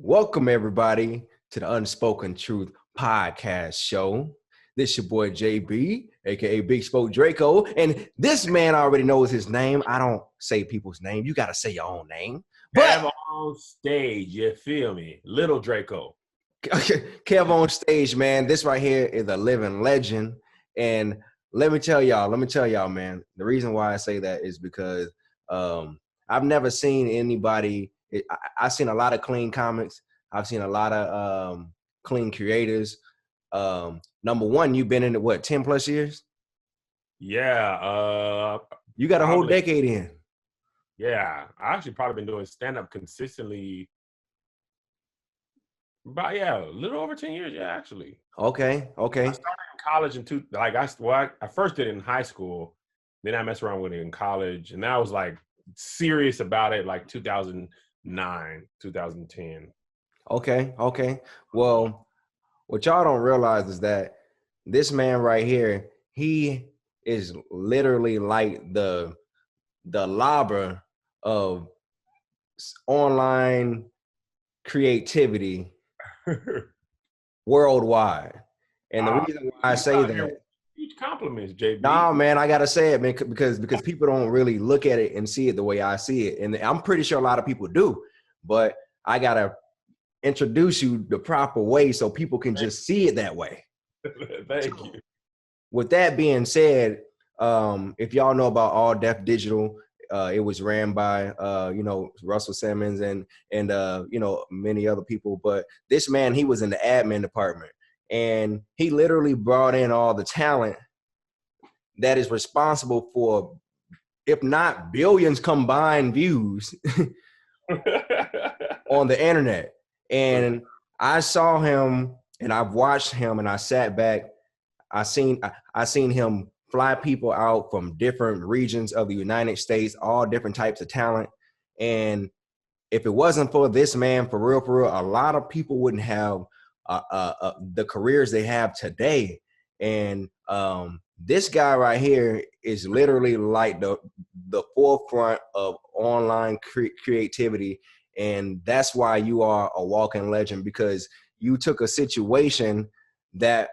Welcome, everybody, to the Unspoken Truth podcast show. This your boy JB, aka Big Spoke Draco, and this man already knows his name. I don't say people's name. You got to say your own name. But KevOnStage, you feel me? Little Draco. KevOnStage, man, this right here is a living legend. And let me tell y'all, man, the reason why I say that is because I've never seen anybody. I've seen a lot of clean comics. I've seen a lot of clean creators. Number one, you've been in it, what, 10 plus years? Yeah. You got a whole decade in. Yeah. I actually probably been doing stand-up consistently about, a little over 10 years, actually. Okay. I started in college I first did it in high school. Then I messed around with it in college. And then I was like serious about it like 2009, 2010. Okay. Well, what y'all don't realize is that this man right here, he is literally like the lobber of online creativity worldwide. And the reason why I say that, huge compliments, JB. Nah, man, I gotta say it, man, because people don't really look at it and see it the way I see it, and I'm pretty sure a lot of people do. But I gotta introduce you the proper way so people can just see it that way. Thank you. With that being said, if y'all know about All Def Digital, it was ran by Russell Simmons and many other people. But this man, he was in the admin department, and he literally brought in all the talent that is responsible for, if not billions combined views on the internet. And I saw him, and I've watched him, and I sat back. I seen him fly people out from different regions of the United States, all different types of talent. And if it wasn't for this man, for real, a lot of people wouldn't have the careers they have today. And this guy right here is literally like the forefront of online creativity. And that's why you are a walking legend, because you took a situation that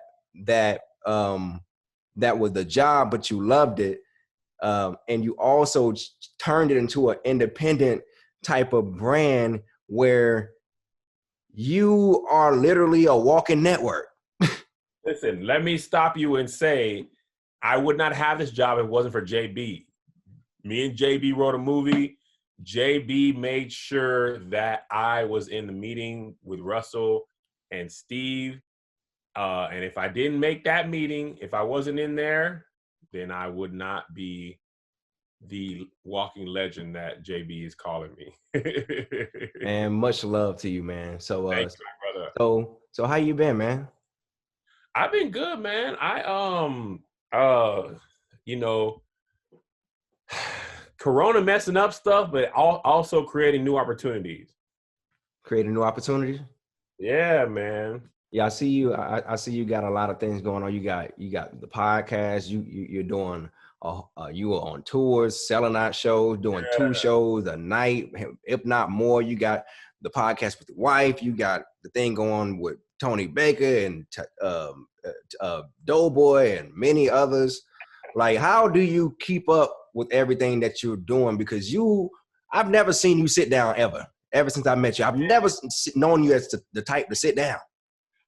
was the job, but you loved it. And you also turned it into an independent type of brand where you are literally a walking network. Listen, let me stop you and say, I would not have this job if it wasn't for JB. Me and JB wrote a movie. JB made sure that I was in the meeting with Russell and Steve. And if I didn't make that meeting, if I wasn't in there, then I would not be the walking legend that JB is calling me. And much love to you, man. So, Thank you, my brother. So how you been, man? I've been good, man. Corona messing up stuff, but also creating new opportunities. Creating new opportunities? Yeah, man. Yeah, I see you. I see you got a lot of things going on. You got the podcast. You're doing. You are on tours, selling out shows, doing 2 shows a night, if not more. You got the podcast with your wife. You got the thing going with Tony Baker and Doughboy and many others. Like, how do you keep up with everything that you're doing? Because I've never seen you sit down ever since I met you. I've never known you as the type to sit down.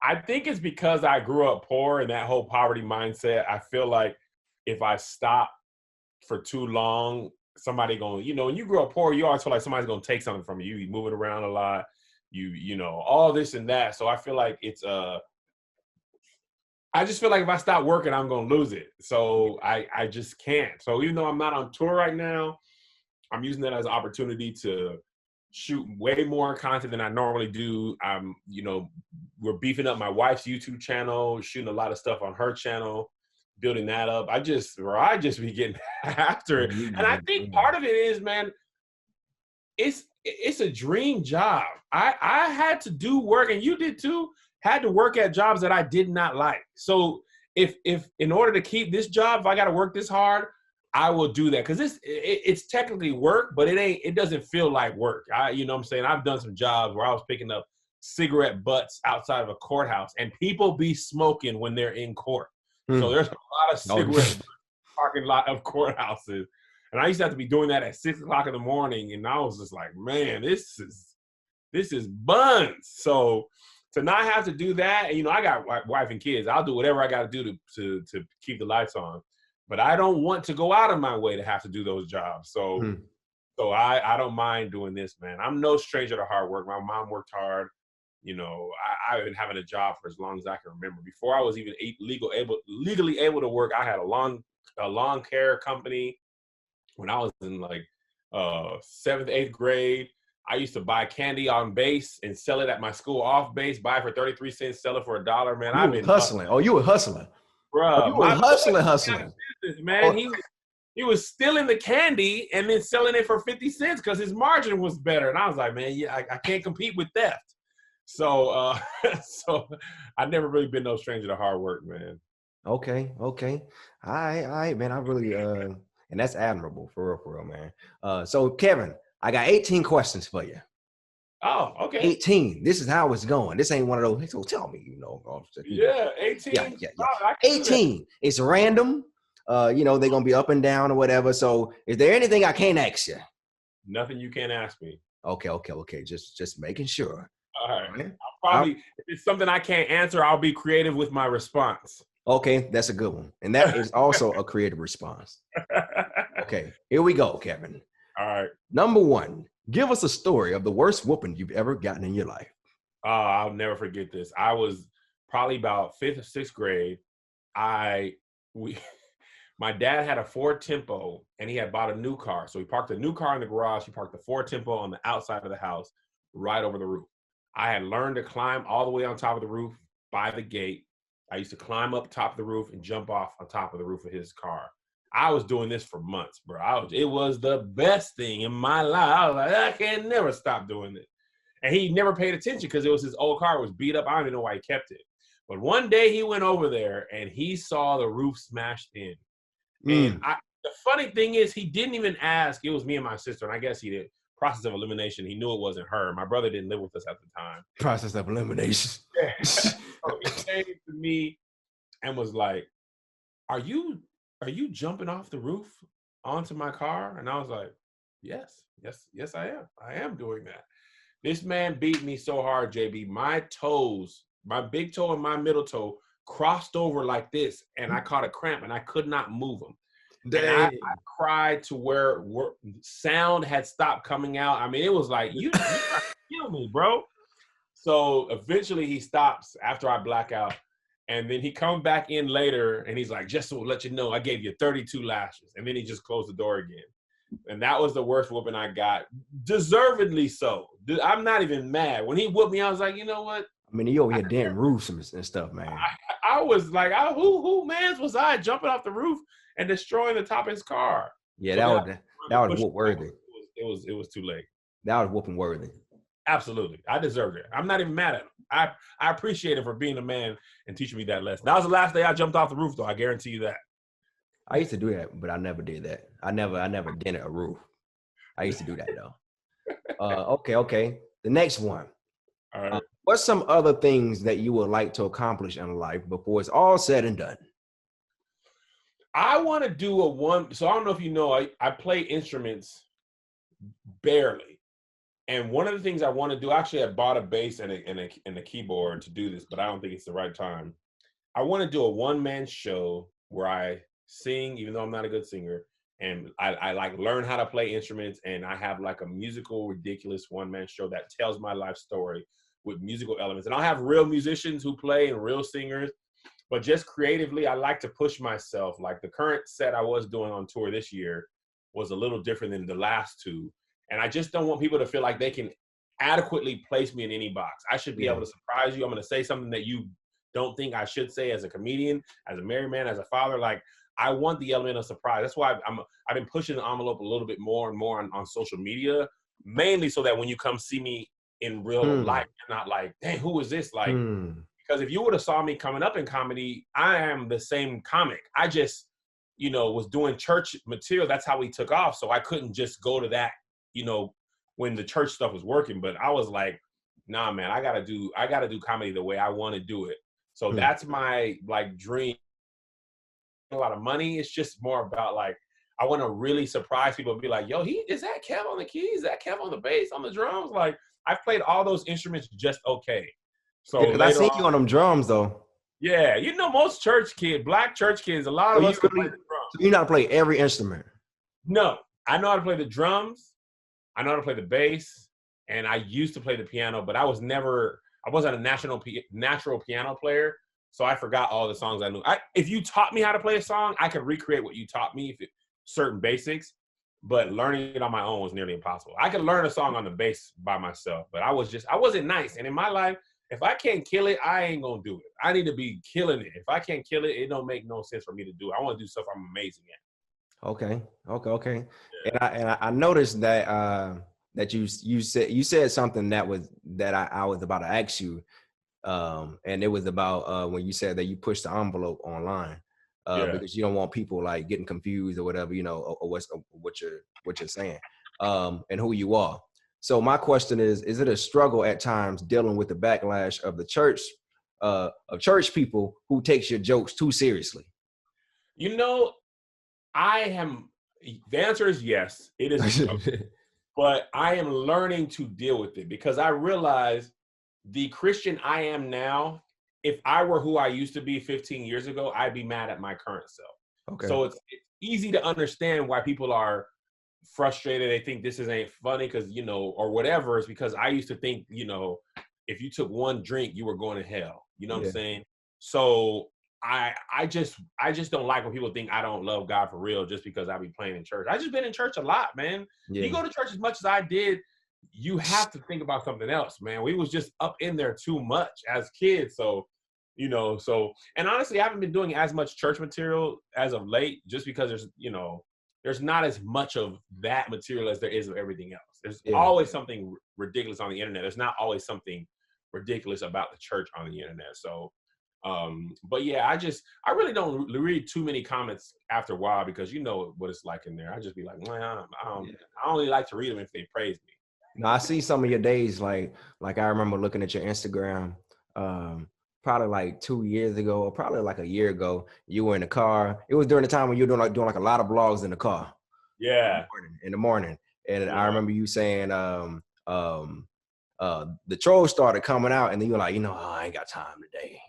I think it's because I grew up poor and that whole poverty mindset. I feel like if I stop for too long, somebody when you grow up poor, you always feel like somebody's going to take something from you. You're moving around a lot, all this and that. So I feel like I just feel like if I stop working, I'm going to lose it. So I just can't. So even though I'm not on tour right now, I'm using that as an opportunity to shoot way more content than I normally do. We're beefing up my wife's YouTube channel, shooting a lot of stuff on her channel, building that up. I just be getting after it. And I think part of it is, man, it's a dream job. I had to do work, and you did too, had to work at jobs that I did not like. So if in order to keep this job, if I got to work this hard, I will do that, because it's technically work, but it doesn't feel like work. You know what I'm saying? I've done some jobs where I was picking up cigarette butts outside of a courthouse, and people be smoking when they're in court. So there's a lot of cigarette butts in the parking lot of courthouses. And I used to have to be doing that at 6 o'clock in the morning. And I was just like, man, this is buns. So to not have to do that, and, I got wife and kids. I'll do whatever I got to do to keep the lights on. But I don't want to go out of my way to have to do those jobs. So so I don't mind doing this, man. I'm no stranger to hard work. My mom worked hard. I've been having a job for as long as I can remember. Before I was even legally able to work, I had a lawn care company. When I was in like 7th, 8th grade, I used to buy candy on base and sell it at my school off base, buy it for 33 cents, sell it for $1. Man, I've been hustling. Oh, you were hustling. Bro, you were hustling. Man, he was stealing the candy and then selling it for 50 cents because his margin was better. And I was like, man, I can't compete with theft. So so I've never really been no stranger to hard work, man. Okay. All right, man. I really and that's admirable for real, man. So Kevin, I got 18 questions for you. Oh, okay. 18. This is how it's going. This ain't one of those. So tell me, Yeah, 18. Yeah. 18. It's random. They're gonna be up and down or whatever. So is there anything I can't ask you? Nothing you can't ask me. Okay. Just making sure. All right. If it's something I can't answer, I'll be creative with my response. Okay, that's a good one. And that is also a creative response. Okay, here we go, Kevin. All right. Number 1, give us a story of the worst whooping you've ever gotten in your life. I'll never forget this. I was probably about 5th or 6th grade. My dad had a Ford Tempo, and he had bought a new car. So he parked a new car in the garage. He parked the Ford Tempo on the outside of the house, right over the roof. I had learned to climb all the way on top of the roof by the gate. I used to climb up top of the roof and jump off on top of the roof of his car. I was doing this for months, bro. It was the best thing in my life. I was like, I can never stop doing this. And he never paid attention because it was his old car. It was beat up. I don't even know why he kept it. But one day he went over there and he saw the roof smashed in. And the funny thing is, he didn't even ask. It was me and my sister, and I guess he did. Process of elimination. He knew it wasn't her. My brother didn't live with us at the time. Process of elimination. Yeah. So he came to me and was like, Are you jumping off the roof onto my car? And I was like, Yes, I am. I am doing that. This man beat me so hard, JB. My toes, my big toe and my middle toe crossed over like this, and I caught a cramp, and I could not move them. I cried to where sound had stopped coming out. I mean, it was like, you trying to kill me, bro. So eventually he stops after I black out. And then he comes back in later and he's like, just to let you know, I gave you 32 lashes. And then he just closed the door again. And that was the worst whooping I got. Deservedly so. I'm not even mad. When he whooped me, I was like, you know what? I mean, you over here damn roofs and stuff, man. I was like, who mans was I jumping off the roof and destroying the top of his car? Yeah, so that was whoop worthy. It was too late. That was whooping worthy. Absolutely. I deserved it. I'm not even mad at him. I appreciate him for being a man and teaching me that lesson. That was the last day I jumped off the roof, though. I guarantee you that. I used to do that, but I never did that. I never dented a roof. I used to do that, though. Okay. The next one. All right. What's some other things that you would like to accomplish in life before it's all said and done? I want to do so I don't know if you know, I play instruments barely. And one of the things I want to do, actually I bought a bass and a keyboard to do this, but I don't think it's the right time. I want to do a one-man show where I sing, even though I'm not a good singer, and I like learn how to play instruments, and I have like a musical, ridiculous one-man show that tells my life story with musical elements. And I'll have real musicians who play and real singers, but just creatively, I like to push myself. Like the current set I was doing on tour this year was a little different than the last two. And I just don't want people to feel like they can adequately place me in any box. I should be able to surprise you. I'm going to say something that you don't think I should say as a comedian, as a married man, as a father. Like, I want the element of surprise. That's why I've been pushing the envelope a little bit more and more on social media, mainly so that when you come see me in real life, you're not like, dang, who is this? Like, because if you would have saw me coming up in comedy, I am the same comic. I just, was doing church material. That's how we took off. So I couldn't just go to that, when the church stuff was working. But I was like, nah, man, I gotta do comedy the way I want to do it. So that's my like dream. A lot of money. It's just more about like I want to really surprise people and be like, yo, is that Kev on the keys? Is that Kev on the bass, on the drums? Like I've played all those instruments just okay. So Yeah, because I later see on, you on them drums though. yeah, you know, most black church kids, a lot So of you us can play really, the drums. so you know how to play every instrument. No, I know how to play the drums. I know how to play the bass, and I used to play the piano, but I wasn't a natural piano player, so I forgot all the songs I knew. If you taught me how to play a song, I could recreate what you taught me, certain basics, but learning it on my own was nearly impossible. I could learn a song on the bass by myself, but I wasn't nice. And in my life, if I can't kill it, I ain't gonna do it. I need to be killing it. If I can't kill it, it don't make no sense for me to do it. I want to do stuff I'm amazing at. Okay. Yeah. And I noticed that that you said something that I was about to ask you, and it was about when you said that you pushed the envelope online, Yeah. because you don't want people like getting confused or whatever, you know, or what you're saying, and who you are. So my question is it a struggle at times dealing with the backlash of the church, of church people who takes your jokes too seriously? You know, the answer is yes, it is a struggle. But I am learning to deal with it because I realize the Christian I am now, if I were who I used to be 15 years ago, I'd be mad at my current self. Okay. So it's easy to understand why people are frustrated. They think this ain't funny because, you know, or whatever. It's because I used to think, you know, if you took one drink, you were going to hell. You know what I'm saying? So I just don't like when people think I don't love God for real just because I be playing in church. I just been in church a lot, man. Yeah. You go to church as much as I did, you have to think about something else, man. We was just up in there too much as kids. So, you know, and honestly, I haven't been doing as much church material as of late just because there's not as much of that material as there is of everything else. There's always something ridiculous on the internet. There's not always something ridiculous about the church on the internet. So, but yeah, I really don't read too many comments after a while because you know what it's like in there. I just be like, man, I only like to read them if they praise me. No, I see some of your days, like I remember looking at your Instagram, probably like 2 years ago, or probably like a year ago. You were in the car. It was during the time when you were doing like a lot of vlogs in the car. Yeah. In the morning. And Yeah. I remember you saying, the trolls started coming out, and then you were like, you know, I ain't got time today.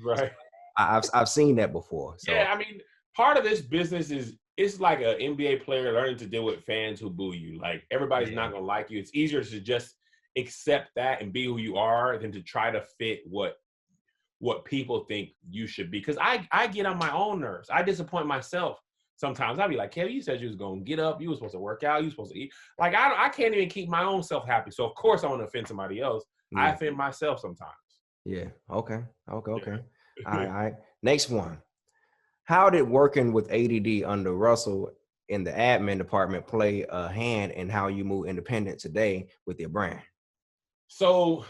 Right. So I've seen that before. So. Yeah, I mean, part of this business is it's like an NBA player learning to deal with fans who boo you. Like everybody's not gonna like you. It's easier to just accept that and be who you are than to try to fit what people think you should be. Because I get on my own nerves. I disappoint myself sometimes. I'll be like, Kev, you said you was gonna get up, you were supposed to work out, you were supposed to eat. Like I can't even keep my own self happy. So of course I want to offend somebody else. I offend myself sometimes. Yeah. Okay. Yeah. All right. Next one. How did working with ADD under Russell in the admin department play a hand in how you move independent today with your brand? So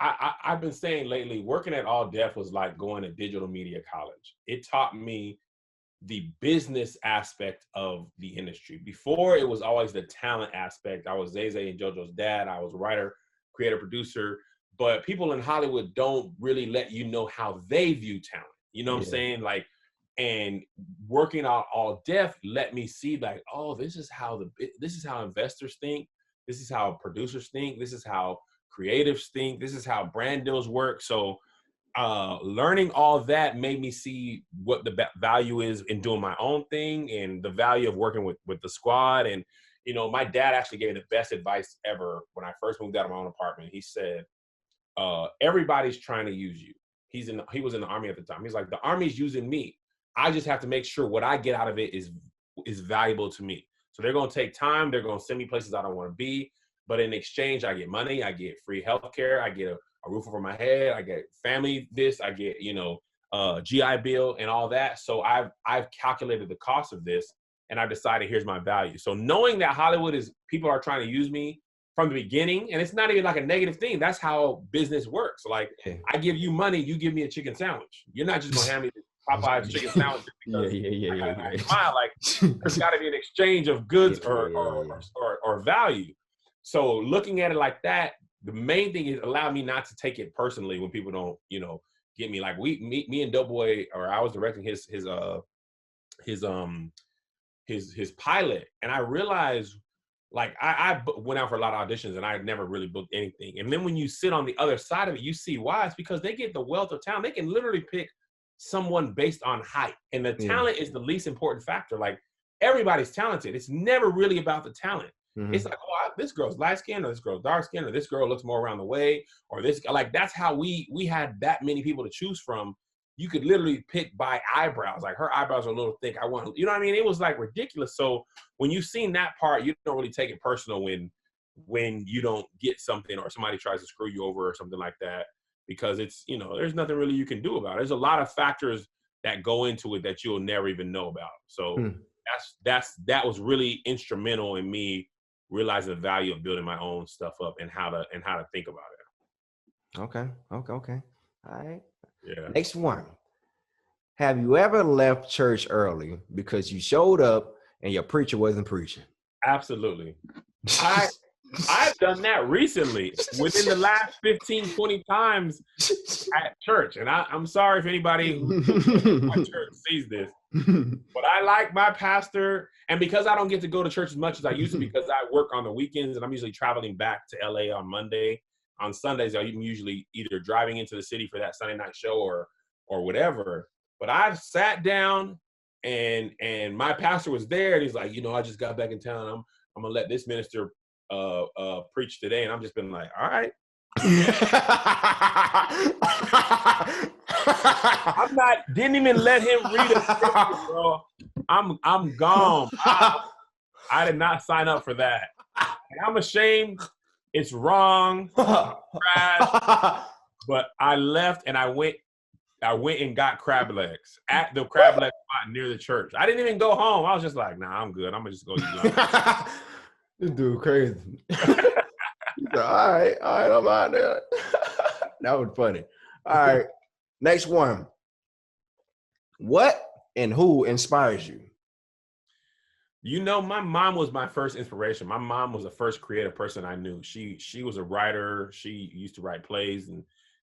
I've been saying lately, working at All Def was like going to digital media college. It taught me the business aspect of the industry. Before, it was always the talent aspect. I was Zay and JoJo's dad. I was a writer, creator, producer. But people in Hollywood don't really let you know how they view talent. You know what I'm saying? Like, and working on All Def let me see like, oh, this is how investors think. This is how producers think. This is how creatives think. This is how brand deals work. So learning all that made me see what the value is in doing my own thing and the value of working with the squad. And, you know, my dad actually gave me the best advice ever when I first moved out of my own apartment. He said, everybody's trying to use you. He was in the Army at the time. He's like, the Army's using me. I just have to make sure what I get out of it is valuable to me. So they're going to take time. They're going to send me places I don't want to be. But in exchange, I get money. I get free healthcare. I get a roof over my head. I get family this. I get, you know, GI Bill and all that. So I've calculated the cost of this, and I've decided here's my value. So knowing that Hollywood people are trying to use me from the beginning, and it's not even like a negative thing. That's how business works. Like, I give you money, you give me a chicken sandwich. You're not just gonna hand me the Popeye's chicken sandwich because I smile. Like, there's got to be an exchange of goods or value. So looking at it like that, the main thing is allow me not to take it personally when people don't, you know, get me. Like me and Doughboy, or I was directing his pilot, and I realized, like, I went out for a lot of auditions and I never really booked anything. And then when you sit on the other side of it, you see why. It's because they get the wealth of talent. They can literally pick someone based on height, and the talent is the least important factor. Like, everybody's talented. It's never really about the talent. It's like, oh, this girl's light skinned, or this girl's dark skinned, or this girl looks more around the way, or this, like, that's how we had that many people to choose from. You could literally pick by eyebrows. Like, her eyebrows are a little thick. I want, you know what I mean? It was like ridiculous. So when you've seen that part, you don't really take it personal when you don't get something or somebody tries to screw you over or something like that, because it's, you know, there's nothing really you can do about it. There's a lot of factors that go into it that you'll never even know about. So that was really instrumental in me realizing the value of building my own stuff up and how to think about it. Okay. All right. Yeah. Next one. Have you ever left church early because you showed up and your preacher wasn't preaching? Absolutely. I've done that recently within the last 15, 20 times at church. And I'm sorry if anybody who my church sees this, but I like my pastor. And because I don't get to go to church as much as I used to, because I work on the weekends and I'm usually traveling back to LA on Monday. On Sundays, I'm usually either driving into the city for that Sunday night show or whatever. But I've sat down and my pastor was there, and he's like, you know, I just got back in town. I'm gonna let this minister preach today, and I'm just been like, all right. Didn't even let him read a scripture, bro. I'm gone. I did not sign up for that. And I'm ashamed. It's wrong. Trash. But I left and I went and got crab legs at the crab leg spot near the church. I didn't even go home. I was just like, nah, I'm good. I'm gonna just go eat lunch. This dude crazy. He's like, all right, I'm out there. That was funny. All right, next one. What and who inspires you? You know, my mom was my first inspiration. My mom was the first creative person I knew. She was a writer. She used to write plays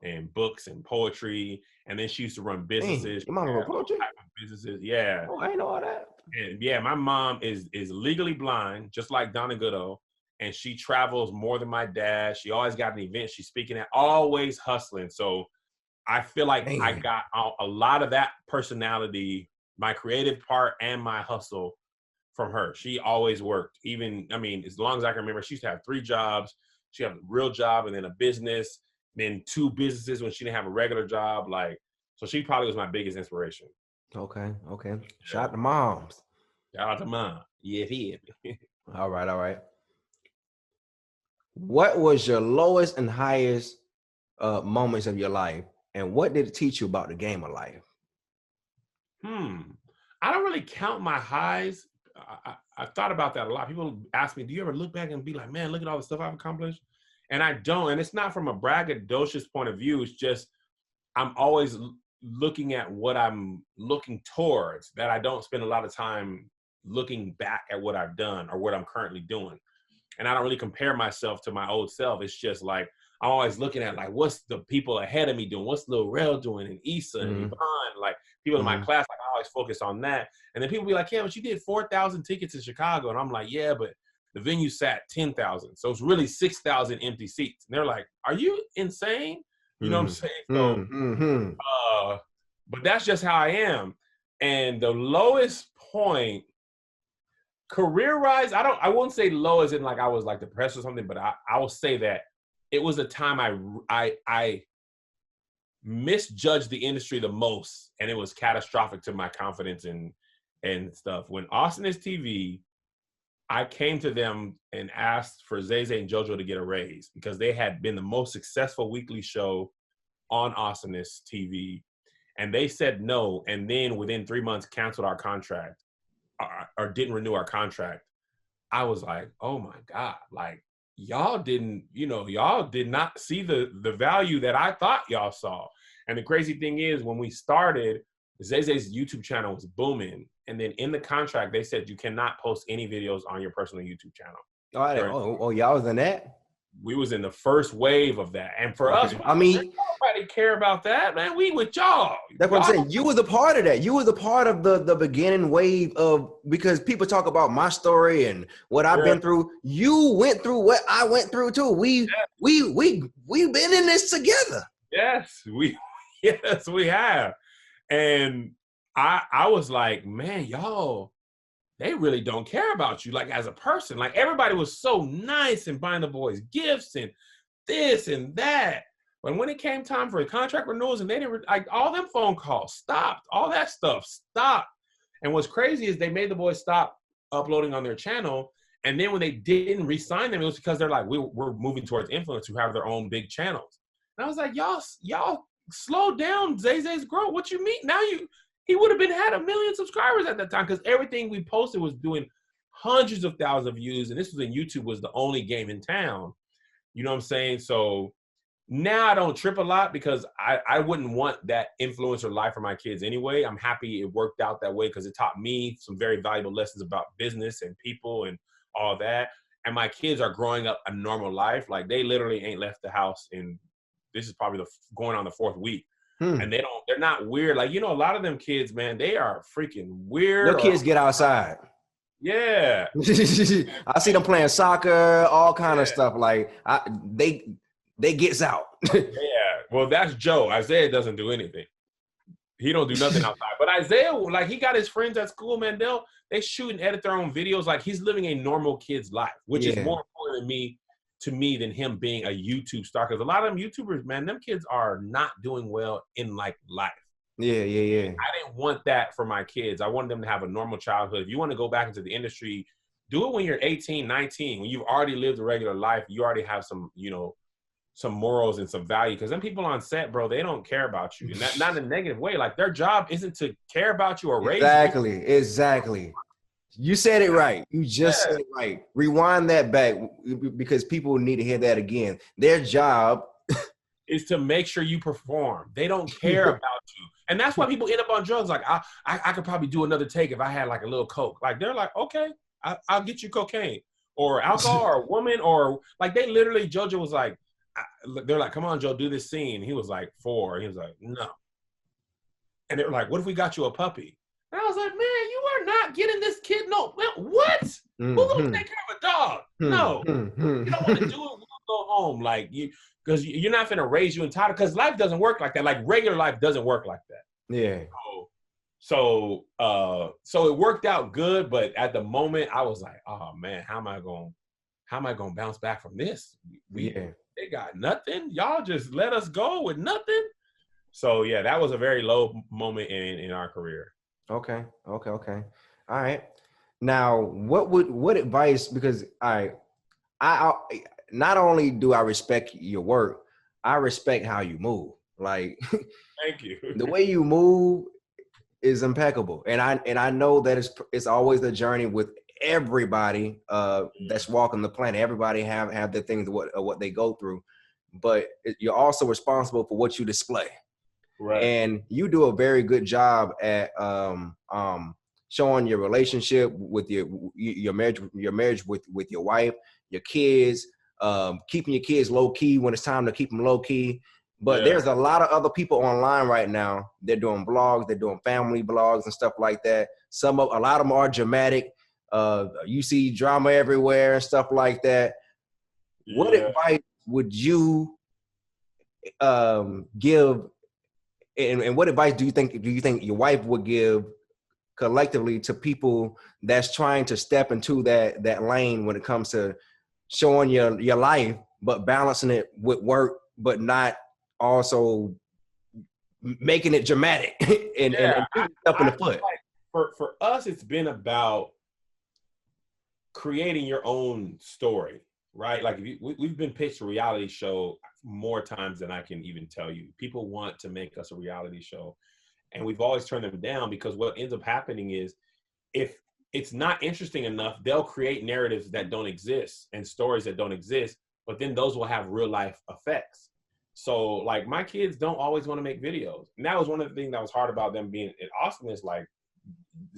and books and poetry, and then she used to run businesses. Your mom wrote poetry? Businesses, yeah. Oh, I ain't know all that. And yeah, my mom is legally blind, just like Donna Goodo, and she travels more than my dad. She always got an event she's speaking at, always hustling. So I feel like I got a lot of that personality, my creative part and my hustle, from her. She always worked. Even, I mean, as long as I can remember, she used to have 3 jobs. She had a real job and then a business, then 2 businesses when she didn't have a regular job. Like, so she probably was my biggest inspiration. Okay. Shout out to moms. Shout out to mom. Yeah. All right. What was your lowest and highest moments of your life, and what did it teach you about the game of life? I don't really count my highs. I thought about that a lot. People ask me, do you ever look back and be like, man, look at all the stuff I've accomplished? And I don't. And it's not from a braggadocious point of view. It's just I'm always looking at what I'm looking towards, that I don't spend a lot of time looking back at what I've done or what I'm currently doing. And I don't really compare myself to my old self. It's just like, I'm always looking at, like, what's the people ahead of me doing? What's Lil Rel doing, and Issa and Yvonne, like people in my class. Like, I always focus on that. And then people be like, yeah, but you did 4,000 tickets in Chicago. And I'm like, yeah, but the venue sat 10,000. So it's really 6,000 empty seats. And they're like, are you insane? You know what I'm saying? So, but that's just how I am. And the lowest point, career-wise, I won't say low as in like I was like depressed or something, but I will say that it was a time I misjudged the industry the most, and it was catastrophic to my confidence and stuff. When Austin is TV, I came to them and asked for Zay Zay and JoJo to get a raise because they had been the most successful weekly show on Austin is TV, and they said no. And then within 3 months, canceled our contract or didn't renew our contract. I was like, oh my God, like, y'all did not see the value that I thought y'all saw. And the crazy thing is, when we started, Zay Zay's YouTube channel was booming. And then in the contract, they said you cannot post any videos on your personal YouTube channel. Oh, y'all was in that? We was in the first wave of that. And for us, I mean, nobody care about that, man. We with y'all. That's what I'm saying. You was a part of that. You was a part of the beginning wave of, because people talk about my story and what I've been through. You went through what I went through too. We've been in this together. Yes, we have. And I was like, man, y'all, they really don't care about you, like, as a person. Like, everybody was so nice and buying the boys gifts and this and that. But when it came time for contract renewals, and they didn't, like, all them phone calls stopped, all that stuff stopped. And what's crazy is they made the boys stop uploading on their channel. And then when they didn't re-sign them, it was because they're like, we're moving towards influencers who have their own big channels. And I was like, y'all slow down Zay's growth. What you mean? Now he would have had 1 million subscribers at that time, because everything we posted was doing hundreds of thousands of views. And this was when YouTube was the only game in town. You know what I'm saying? So now I don't trip a lot, because I wouldn't want that influencer life for my kids anyway. I'm happy it worked out that way, because it taught me some very valuable lessons about business and people and all that. And my kids are growing up a normal life. Like, they literally ain't left the house in, this is probably going on the 4th week. And they're not weird. Like, a lot of them kids, man, they are freaking weird. Your kids get outside. Yeah. I see them playing soccer, all kind of stuff. Like, they gets out. Yeah. Well, that's Joe. Isaiah doesn't do anything. He don't do nothing outside. But Isaiah, like, he got his friends at school, man. They shoot and edit their own videos. Like, he's living a normal kid's life, which is more important to me than him being a YouTube star. Because a lot of them YouTubers, man, them kids are not doing well in, like, life. Yeah. I didn't want that for my kids. I wanted them to have a normal childhood. If you want to go back into the industry, do it when you're 18, 19, when you've already lived a regular life. You already have some, some morals and some value. Because them people on set, bro, they don't care about you. And that, not in a negative way. Like, their job isn't to care about you or raise you. Exactly. You said it right. You just said it right. Rewind that back, because people need to hear that again. Their job is to make sure you perform. They don't care about you. And that's why people end up on drugs. Like, I could probably do another take if I had, like, a little coke. Like, they're like, okay, I'll get you cocaine or alcohol or a woman, or, like, they literally, JoJo was like, they're like, come on, Joe, do this scene. He was like 4. He was like, no. And they were like, what if we got you a puppy? And I was like, man, you are not getting this kid. No, what? Who's going to take care of a dog? No. You don't want to do it. We'll go home. Like, because you're not going to raise you entitled, because life doesn't work like that. Like, regular life doesn't work like that. Yeah. So it worked out good. But at the moment, I was like, oh, man, how am I going to bounce back from this? They got nothing. Y'all just let us go with nothing. So, yeah, that was a very low moment in our career. Okay. All right. Now, what advice, because I not only do I respect your work, I respect how you move. Like, thank you. The way you move is impeccable. And I know that it's always the journey with everybody that's walking the planet. Everybody have their things, what they go through, but you're also responsible for what you display. Right. And you do a very good job at showing your relationship with your marriage with your wife, your kids, keeping your kids low key when it's time to keep them low key. But there's a lot of other people online right now. They're doing blogs, they're doing family blogs and stuff like that. A lot of them are dramatic. You see drama everywhere and stuff like that. Yeah. What advice would you give? And what advice do you think your wife would give collectively to people that's trying to step into that lane when it comes to showing your life, but balancing it with work, but not also making it dramatic and up in the foot? Like for us, it's been about creating your own story, right? Like, we've been pitched a reality show more times than I can even tell you. People want to make us a reality show, and we've always turned them down, because what ends up happening is, if it's not interesting enough, they'll create narratives that don't exist and stories that don't exist, but then those will have real life effects. So, like, my kids don't always want to make videos. And that was one of the things that was hard about them being in Austin, is like,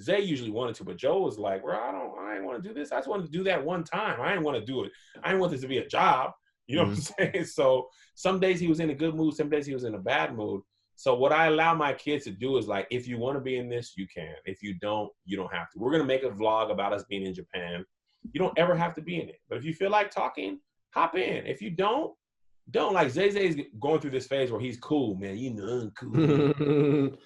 Zay usually wanted to, but Joe was like, well, I ain't want to do this. I just wanted to do that one time. I didn't want to do it. I didn't want this to be a job. You know what I'm saying? So some days he was in a good mood, some days he was in a bad mood. So what I allow my kids to do is like, if you want to be in this, you can. If you don't, you don't have to. We're going to make a vlog about us being in Japan. You don't ever have to be in it. But if you feel like talking, hop in. If you don't. Like Zay Zay's going through this phase where he's cool, man. You know, I'm cool.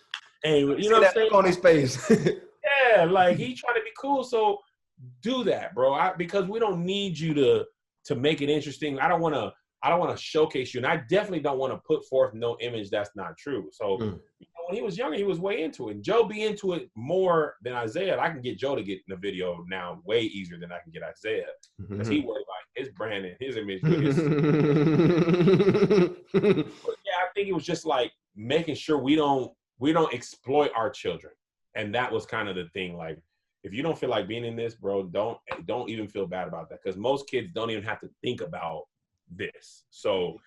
And you know what I'm saying? On his face. Yeah, like he trying to be cool. So do that, bro. Because we don't need you to make it interesting. I don't want to showcase you, and I definitely don't want to put forth no image that's not true. So you know, when he was younger, he was way into it. And Joe be into it more than Isaiah. I can get Joe to get in the video now way easier than I can get Isaiah because he worried about his brand and his image. But yeah, I think it was just like making sure we don't exploit our children, and that was kind of the thing. Like, if you don't feel like being in this, bro, don't even feel bad about that, because most kids don't even have to think about this. So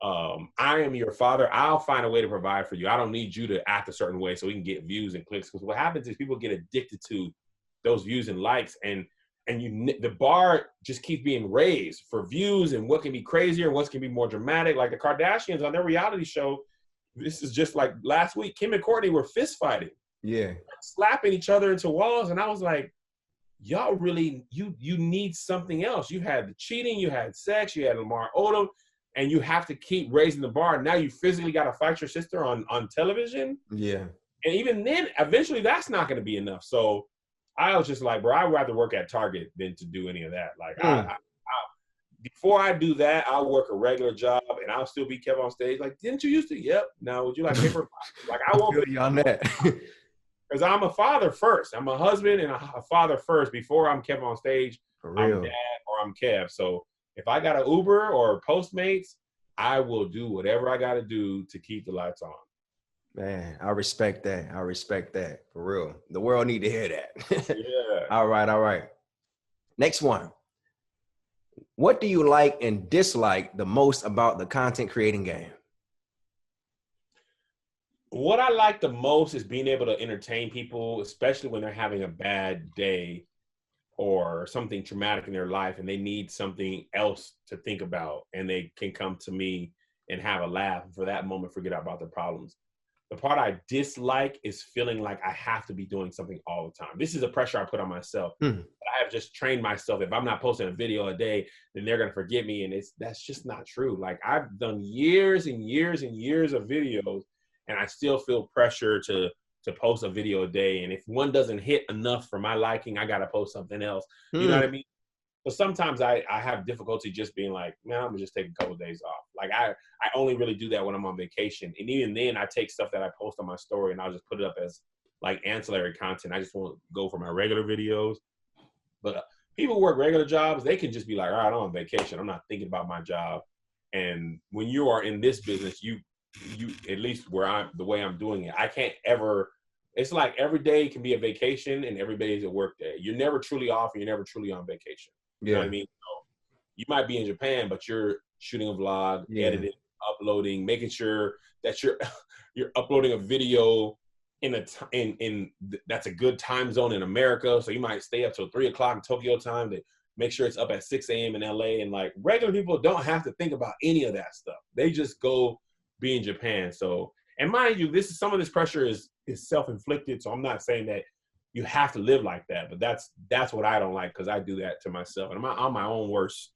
I am your father. I'll find a way to provide for you. I don't need you to act a certain way so we can get views and clicks, because what happens is people get addicted to those views and likes, and the bar just keeps being raised for views and what can be crazier and what can be more dramatic. Like the Kardashians on their reality show, this is just like last week, Kim and Courtney were fist fighting. Yeah. Slapping each other into walls. And I was like, y'all really, you need something else. You had the cheating, you had sex, you had Lamar Odom, and you have to keep raising the bar. Now you physically got to fight your sister on television. Yeah. And even then, eventually that's not going to be enough. So I was just like, bro, I'd rather work at Target than to do any of that. Like, before I do that, I'll work a regular job and I'll still be KevOnStage. Like, didn't you used to? Yep. Now, would you like paper? Like, I won't feel you on that. Because I'm a father first. I'm a husband and a father first before I'm KevOnStage. For real. I'm dad or I'm Kev. So if I got an Uber or Postmates, I will do whatever I got to do to keep the lights on. Man, I respect that. I respect that. For real. The world need to hear that. Yeah. All right. Next one. What do you like and dislike the most about the content creating game? What I like the most is being able to entertain people, especially when they're having a bad day or something traumatic in their life and they need something else to think about, and they can come to me and have a laugh, and for that moment forget about their problems. The part I dislike is feeling like I have to be doing something all the time. This is a pressure I put on myself. I have just trained myself. If I'm not posting a video a day, then they're going to forget me. And that's just not true. Like, I've done years and years and years of videos, and I still feel pressure to post a video a day. And if one doesn't hit enough for my liking, I got to post something else. You know what I mean? But sometimes I have difficulty just being like, man, I'm gonna just take a couple of days off. Like, I only really do that when I'm on vacation. And even then I take stuff that I post on my story and I'll just put it up as like ancillary content. I just won't go for my regular videos. But people who work regular jobs, they can just be like, all right, I'm on vacation. I'm not thinking about my job. And when you are in this business, you at least the way I'm doing it, I can't ever, it's like every day can be a vacation and every day is a work day. You're never truly off and you're never truly on vacation. You know what I mean? So you might be in Japan, but you're shooting a vlog, editing, uploading, making sure that you're uploading a video in that's a good time zone in America. So you might stay up till 3:00 Tokyo time to make sure it's up at 6 a.m. in LA. And like, regular people don't have to think about any of that stuff. They just go be in Japan. So, and mind you, some of this pressure is self-inflicted. So I'm not saying that you have to live like that, but that's what I don't like, because I do that to myself, and I'm my own worst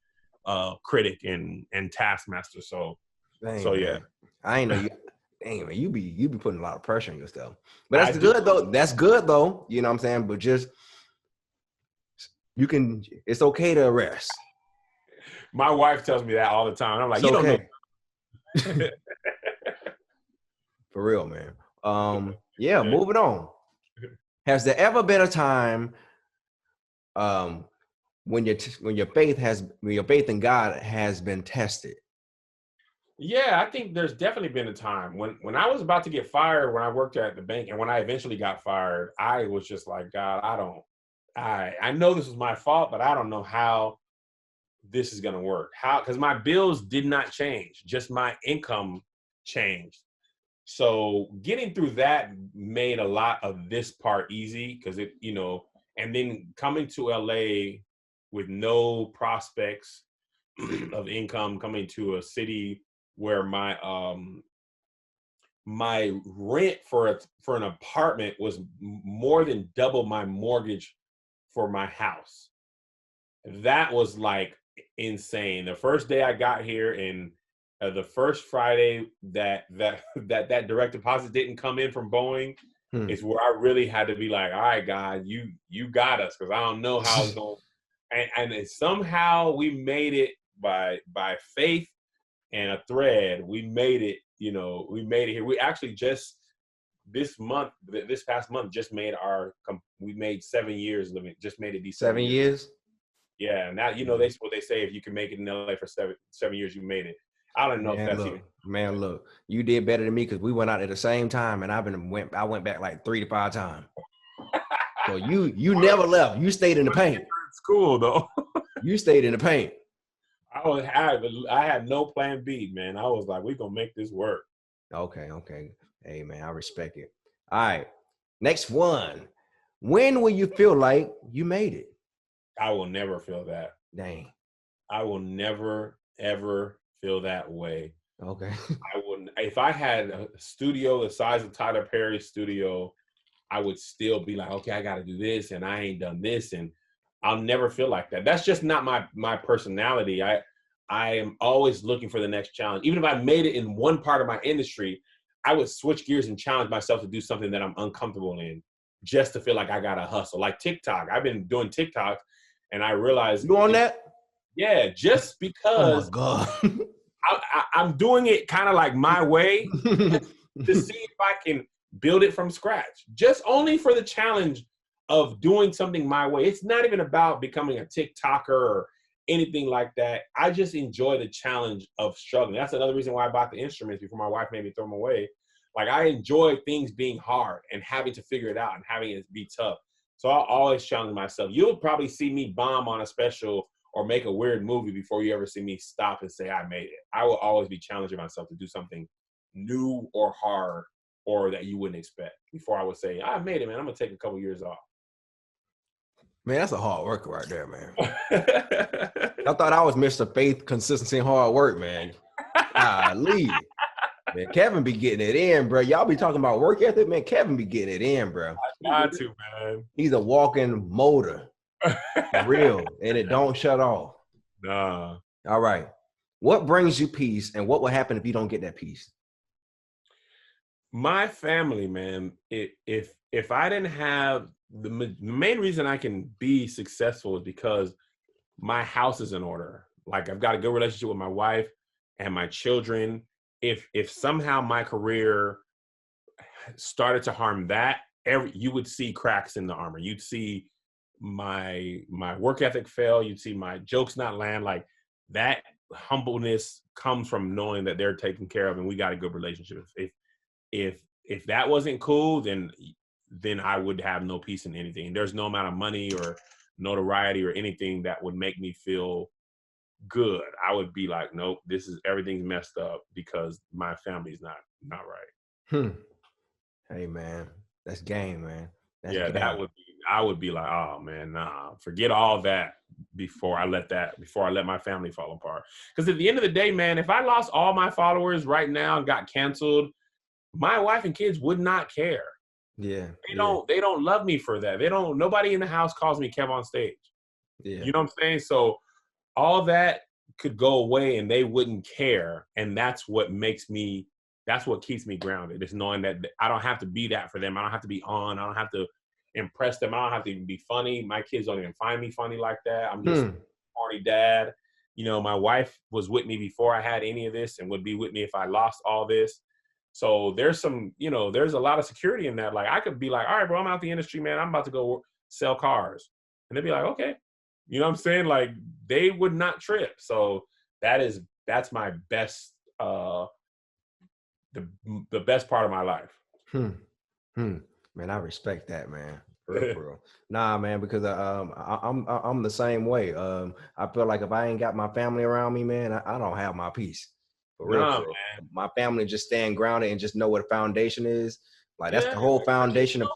critic and taskmaster. So, Dang, yeah. Man. I ain't know you. Anyway, you be putting a lot of pressure on yourself, but that's good though. That's good though. You know what I'm saying? But just it's okay to rest. My wife tells me that all the time. I'm like, it's you okay. Don't know. For real, man. Yeah. Moving on. Has there ever been a time when your faith in God has been tested? Yeah, I think there's definitely been a time when I was about to get fired, when I worked at the bank, and when I eventually got fired, I was just like, God, I know this was my fault, but I don't know how this is gonna work. Because my bills did not change, just my income changed. So getting through that made a lot of this part easy, because and then coming to LA with no prospects, of income coming to a city where my rent for an apartment was more than double my mortgage for my house. That was like insane. The first day I got here, and the first Friday that direct deposit didn't come in from Boeing, is where I really had to be like, all right, God, you got us, because I don't know how it's going. And somehow we made it by faith and a thread. We made it. We made it here. We actually just this past month just made we made 7 years living. Just made it be 7 years. Yeah, now that's what they say. If you can make it in LA for seven years, you made it. I don't know if that's even. Man, look, you did better than me, because we went out at the same time, and I went back like 3 to 5 times. So you never left. You stayed in the paint. School though. You stayed in the paint. I had no plan B, man. I was like, we're gonna make this work. Okay. Hey man, I respect it. All right. Next one. When will you feel like you made it? I will never feel that. Dang. I will never ever feel that way. Okay. I wouldn't. If I had a studio the size of Tyler Perry's studio, I would still be like, okay, I got to do this, and I ain't done this, and I'll never feel like that. That's just not my personality. I am always looking for the next challenge. Even if I made it in one part of my industry, I would switch gears and challenge myself to do something that I'm uncomfortable in, just to feel like I got to hustle. Like TikTok. I've been doing TikTok, and I realized. You on that? Yeah, just because. Oh my God. I'm doing it kind of like my way to see if I can build it from scratch. Just only for the challenge of doing something my way. It's not even about becoming a TikToker or anything like that. I just enjoy the challenge of struggling. That's another reason why I bought the instruments before my wife made me throw them away. Like, I enjoy things being hard and having to figure it out and having it be tough. So I'll always challenge myself. You'll probably see me bomb on a special or make a weird movie before you ever see me stop and say I made it. I will always be challenging myself to do something new or hard or that you wouldn't expect before I would say, I made it, man. I'm going to take a couple years off. Man, that's a hard worker right there, man. I thought I was Mr. Faith, consistency, and hard work, man. Golly. Man, Kevin be getting it in, bro. Y'all be talking about work ethic, man. Kevin be getting it in, bro. I got to, man. He's a walking motor. For real. And it don't shut off. Nah. All right. What brings you peace, and what will happen if you don't get that peace? My family, man. If I didn't have the main reason I can be successful is because my house is in order. Like, I've got a good relationship with my wife and my children. If somehow my career started to harm that, you would see cracks in the armor. You'd see my work ethic fail. You'd see my jokes not land. Like, that humbleness comes from knowing that they're taken care of and we got a good relationship. If that wasn't cool, then I would have no peace in anything. There's no amount of money or notoriety or anything that would make me feel good. I would be like, nope, everything's messed up because my family's not right. Hey man, that's game, man. That's yeah, game. I would be like, oh man, nah, forget all that before I let my family fall apart. Because at the end of the day, man, if I lost all my followers right now and got canceled, my wife and kids would not care. Yeah. They don't love me for that. Nobody in the house calls me KevOnStage. Yeah. You know what I'm saying? So all that could go away and they wouldn't care. And that's what keeps me grounded. Is knowing that I don't have to be that for them. I don't have to be on. I don't have to impress them. I don't have to even be funny. My kids don't even find me funny like that. I'm just a corny dad. My wife was with me before I had any of this and would be with me if I lost all this. So there's there's a lot of security in that. Like, I could be like, all right, bro, I'm out the industry, man. I'm about to go sell cars. And they'd be like, okay. You know what I'm saying? Like, they would not trip. So that's my best, the best part of my life. Man, I respect that, man. For real. Nah, man, because I'm the same way. I feel like if I ain't got my family around me, man, I don't have my peace. For real, man. My family just staying grounded and just know what a foundation is. Like, that's the whole foundation of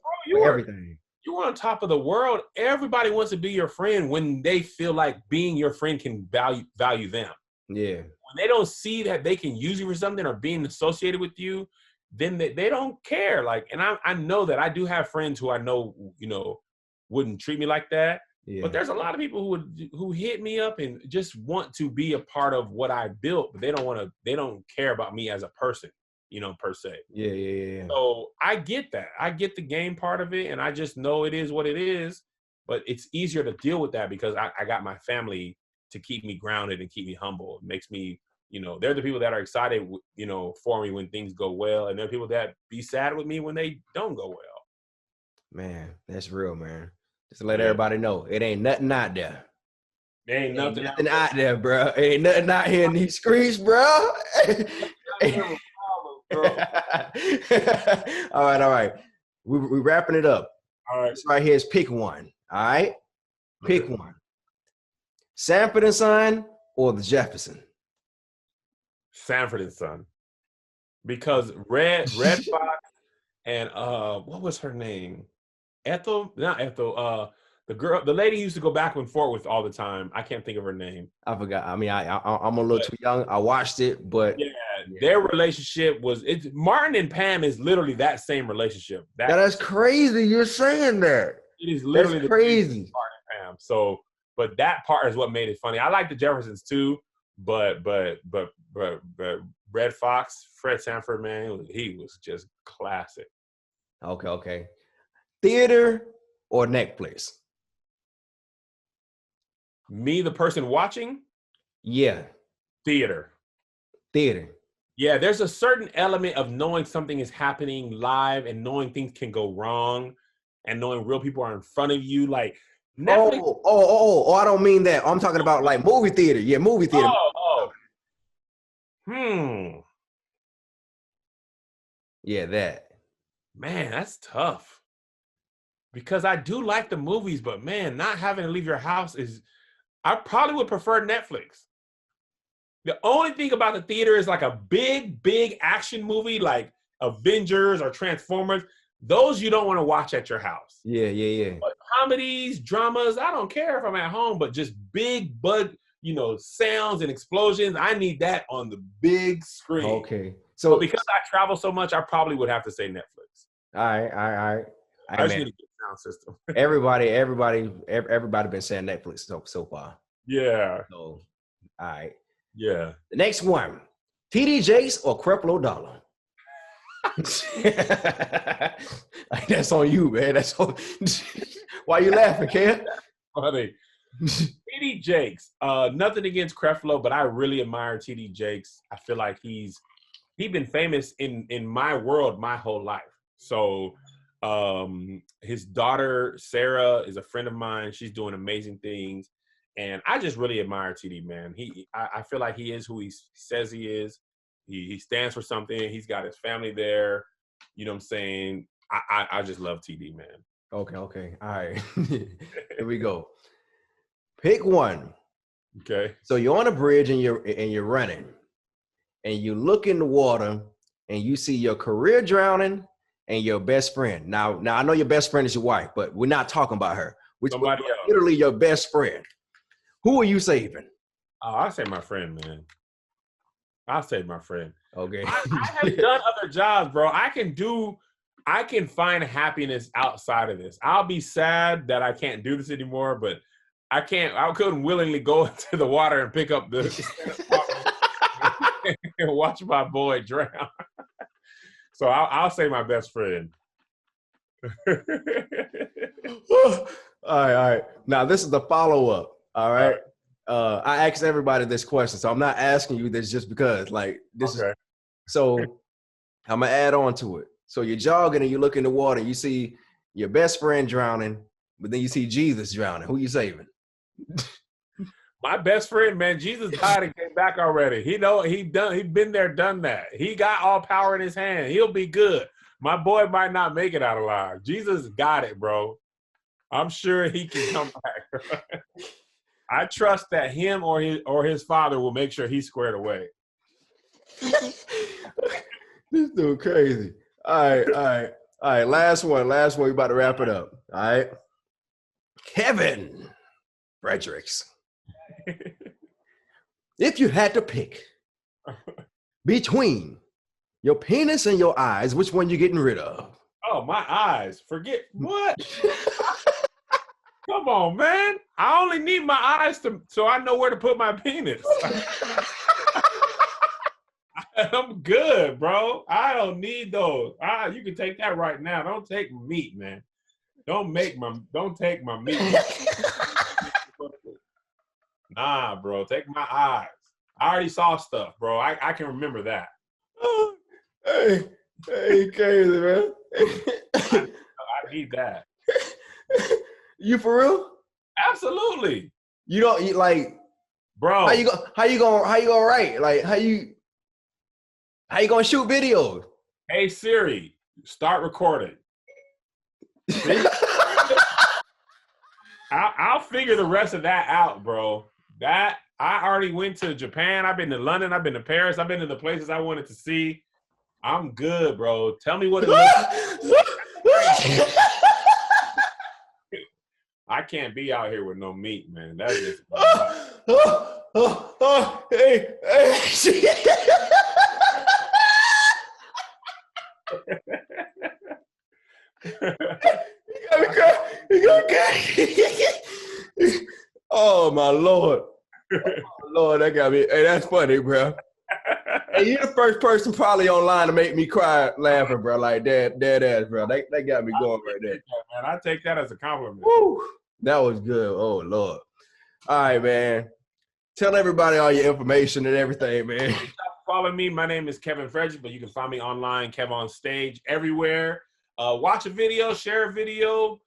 everything. you're on top of the world. Everybody wants to be your friend when they feel like being your friend can value them. Yeah. When they don't see that they can use you for something or being associated with you, then they don't care. Like, and I know that I do have friends who I know, wouldn't treat me like that. Yeah. But there's a lot of people who hit me up and just want to be a part of what I built, but they don't care about me as a person, per se. Yeah. So I get that. I get the game part of it, and I just know it is what it is. But it's easier to deal with that because I got my family to keep me grounded and keep me humble. It makes me, they're the people that are excited, for me when things go well, and they're people that be sad with me when they don't go well. Man, that's real, man. Just to let everybody know, it ain't nothing out there. There ain't nothing out there, bro. Ain't nothing out here in these streets, bro. All right. We wrapping it up. All right. This right here is pick one. All right? Pick one. Sanford and Son or the Jefferson? Sanford and Son. Because Red Fox and what was her name? Not Ethel. The lady used to go back and forth with all the time. I can't think of her name. I forgot. I mean, I'm a little too young. I watched it, but their relationship Martin and Pam is literally that same relationship. That's crazy. You're saying that. It is literally crazy. Martin and Pam. So, but that part is what made it funny. I like the Jeffersons too, but Red Fox, Fred Sanford, man, he was just classic. Okay. Theater or Netflix? Me, the person watching? Yeah. Theater. Yeah, there's a certain element of knowing something is happening live and knowing things can go wrong and knowing real people are in front of you. Like Netflix. Oh, I don't mean that. I'm talking about like movie theater. Yeah, movie theater. Yeah, that. Man, that's tough. Because I do like the movies, but man, not having to leave your house I probably would prefer Netflix. The only thing about the theater is like a big action movie like Avengers or Transformers. Those you don't want to watch at your house. Yeah. But comedies, dramas, I don't care if I'm at home, but just big sounds and explosions. I need that on the big screen. Okay. So because I travel so much, I probably would have to say Netflix. All right. I just need a good sound system. everybody been saying Netflix so far. Yeah. So, all right. Yeah. The next one, TD Jakes or Creflo Dollar? That's on you, man. That's on. Why you laughing, Kev? Funny. TD Jakes. Nothing against Creflo, but I really admire TD Jakes. I feel like he's been famous in my world my whole life. So his daughter Sarah is a friend of mine. She's doing amazing things, and I just really admire TD, man. I feel like he is who he says he is. He stands for something. He's got his family there. You know what I'm saying? I just love TD, man. Okay. All right. Here we go. Pick one. Okay. So you're on a bridge and you're running, and you look in the water and you see your career drowning and your best friend. Now I know your best friend is your wife, but we're not talking about her. We're literally your best friend. Who are you saving? Oh, I'll save my friend, man. I'll save my friend. Okay. I have done other jobs, bro. I can find happiness outside of this. I'll be sad that I can't do this anymore, but I couldn't willingly go into the water and pick up the and watch my boy drown. So I'll say my best friend. All right. Now this is the follow-up. All right. I asked everybody this question, so I'm not asking you this just because, like, this is. So I'm gonna add on to it. So you're jogging and you look in the water, you see your best friend drowning, but then you see Jesus drowning. Who you saving? My best friend, man, Jesus died and came back already. He been there, done that. He got all power in his hand. He'll be good. My boy might not make it out alive. Jesus got it, bro. I'm sure he can come back. I trust that him or his father will make sure he's squared away. This dude crazy. All right. All right, last one. We about to wrap it up. All right. Kevin Fredericks. If you had to pick between your penis and your eyes, which one you getting rid of? Oh, my eyes. Forget what? Come on, man. I only need my eyes so I know where to put my penis. I'm good, bro. I don't need those. You can take that right now. Don't take meat, man. Don't take my meat. Nah, bro. Take my eyes. I already saw stuff, bro. I can remember that. Hey, crazy, man. I need that. You for real? Absolutely. You don't like, bro. How you gonna write? Like how you gonna shoot videos? Hey Siri, start recording. I'll figure the rest of that out, bro. That I already went to Japan. I've been to London. I've been to Paris. I've been to the places I wanted to see. I'm good, bro. Tell me what it looks like. I can't be out here with no meat, man. That's just hey. Oh my Lord. Lord, that got me. Hey, that's funny, bro. Hey, you're the first person probably online to make me cry laughing, bro. Like dead ass, bro. That got me going right there. Man, I take that as a compliment. Woo. That was good. Oh Lord. All right, man. Tell everybody all your information and everything, man. Follow me. My name is Kevin Frederick, but you can find me online, KevOnStage, everywhere. Watch a video, share a video.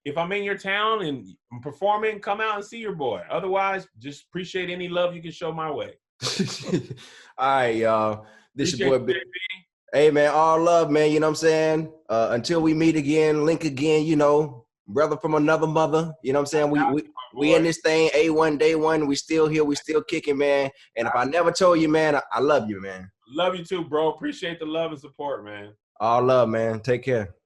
If I'm in your town and I'm performing, come out and see your boy. Otherwise, just appreciate any love you can show my way. All right, y'all. This your boy. Hey, man, all love, man. You know what I'm saying? Until we meet again, link again, you know, brother from another mother. You know what I'm saying? We in this thing, A1, day one. We still here. We still kicking, man. And if I never told you, man, I love you, man. Love you too, bro. Appreciate the love and support, man. All love, man. Take care.